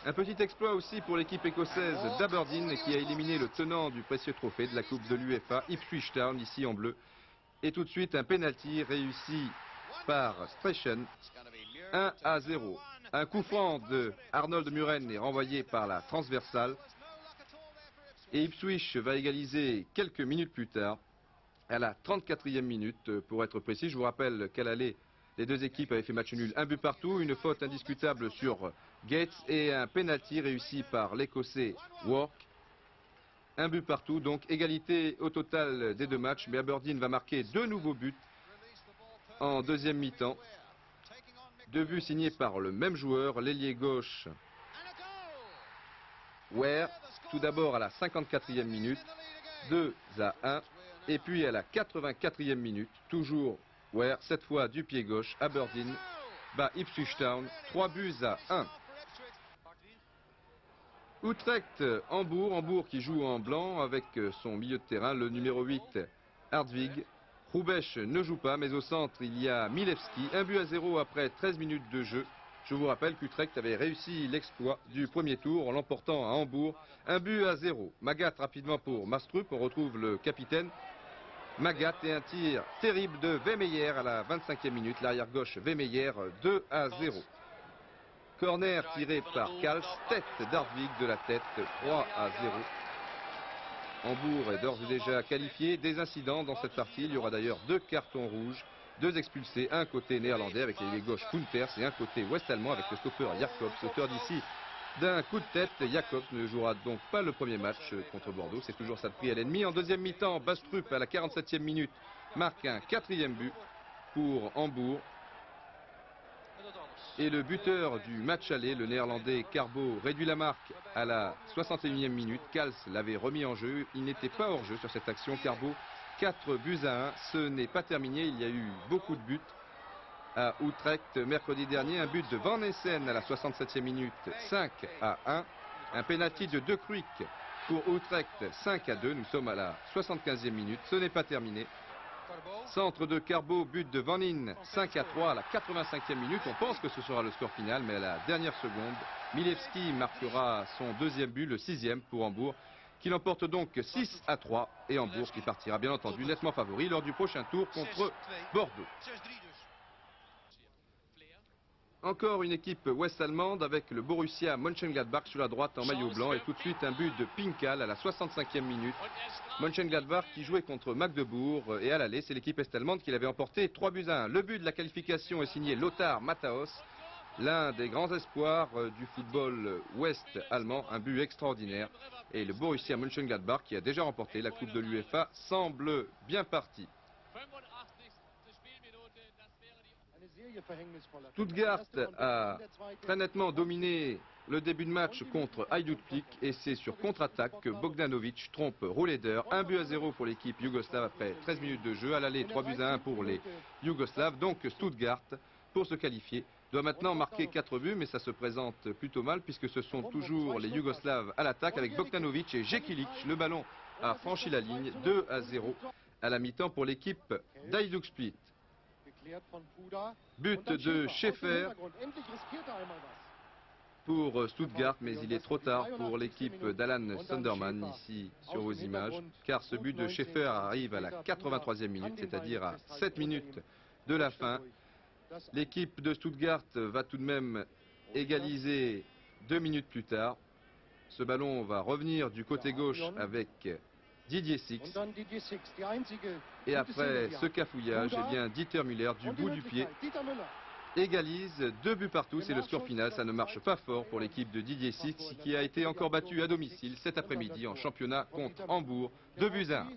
Un petit exploit aussi pour l'équipe écossaise d'Aberdeen qui a éliminé le tenant du précieux trophée de la Coupe de l'UEFA, Ipswich Town, ici en bleu. Et tout de suite un penalty réussi par Strechen, 1-0. Un coup franc de Arnold Muren est renvoyé par la transversale. Et Ipswich va égaliser quelques minutes plus tard, à la 34e minute pour être précis. Je vous rappelle qu'à l'aller, les deux équipes avaient fait match nul, un but partout, une faute indiscutable sur Gates et un penalty réussi par l'Écossais Work. Un but partout, donc égalité au total des deux matchs, mais Aberdeen va marquer deux nouveaux buts en deuxième mi-temps. Deux buts signés par le même joueur, l'ailier gauche Ware, tout d'abord à la 54e minute, 2-1, et puis à la 84e minute, toujours Ware, cette fois du pied gauche, Aberdeen bat Ipswich Town, 3-1. Utrecht, Hambourg qui joue en blanc avec son milieu de terrain, le numéro 8, Hardwig. Hrubesch ne joue pas, mais au centre, il y a Milewski. 1-0 après 13 minutes de jeu. Je vous rappelle qu'Utrecht avait réussi l'exploit du premier tour en l'emportant à Hambourg. 1-0. Magat rapidement pour Mastrup. On retrouve le capitaine. Magat et un tir terrible de Vemeyer à la 25e minute. L'arrière gauche Vemeyer, 2-0. Corner tiré par Kals, tête d'Hardwig de la tête, 3-0. Hambourg est d'ores et déjà qualifié. Des incidents dans cette partie. Il y aura d'ailleurs deux cartons rouges, deux expulsés. Un côté néerlandais avec l'ailier gauche Kunters et un côté ouest-allemand avec le stopper Jacobs. Auteur d'ici d'un coup de tête, Jacobs ne jouera donc pas le premier match contre Bordeaux. C'est toujours ça de prix à l'ennemi. En deuxième mi-temps, Bastrup à la 47e minute marque un quatrième but pour Hambourg. Et le buteur du match aller, le néerlandais Carbo, réduit la marque à la 61e minute. Kals l'avait remis en jeu. Il n'était pas hors jeu sur cette action. Carbo, 4-1. Ce n'est pas terminé. Il y a eu beaucoup de buts à Utrecht mercredi dernier. Un but de Van Essen à la 67e minute, 5-1. Un penalty de De Kruijk pour Utrecht, 5-2. Nous sommes à la 75e minute. Ce n'est pas terminé. Centre de Carbo, but de Van In, 5-3 à la 85e minute. On pense que ce sera le score final, mais à la dernière seconde, Milewski marquera son deuxième but, le 6e pour Hambourg, qui l'emporte donc 6-3. Et Hambourg qui partira bien entendu nettement favori lors du prochain tour contre Bordeaux. Encore une équipe ouest-allemande avec le Borussia Mönchengladbach sur la droite en maillot blanc et tout de suite un but de Pinkal à la 65e minute. Mönchengladbach qui jouait contre Magdebourg et à l'aller, c'est l'équipe est-allemande qui l'avait emporté 3-1. Le but de la qualification est signé Lothar Matthäus, l'un des grands espoirs du football ouest-allemand, un but extraordinaire. Et le Borussia Mönchengladbach qui a déjà remporté la Coupe de l'UEFA semble bien parti. Stuttgart a très nettement dominé le début de match contre Hajduk Split et c'est sur contre-attaque que Bogdanovic trompe Rohleder. 1-0 pour l'équipe yougoslave après 13 minutes de jeu. À l'aller, 3-1 pour les Yougoslaves. Donc Stuttgart, pour se qualifier, doit maintenant marquer 4 buts, mais ça se présente plutôt mal puisque ce sont toujours les Yougoslaves à l'attaque avec Bogdanovic et Jekilic. Le ballon a franchi la ligne, 2-0 à la mi-temps pour l'équipe d'Hajduk Split. But de Schäfer pour Stuttgart, mais il est trop tard pour l'équipe d'Alan Sunderman ici sur vos images, car ce but de Schäfer arrive à la 83e minute, c'est-à-dire à 7 minutes de la fin. L'équipe de Stuttgart va tout de même égaliser 2 minutes plus tard. Ce ballon va revenir du côté gauche avec Didier Six. Et après ce cafouillage, eh bien Dieter Müller du bout du pied égalise 2 buts partout. C'est le score final. Ça ne marche pas fort pour l'équipe de Didier Six qui a été encore battue à domicile cet après-midi en championnat contre Hambourg. 2-1.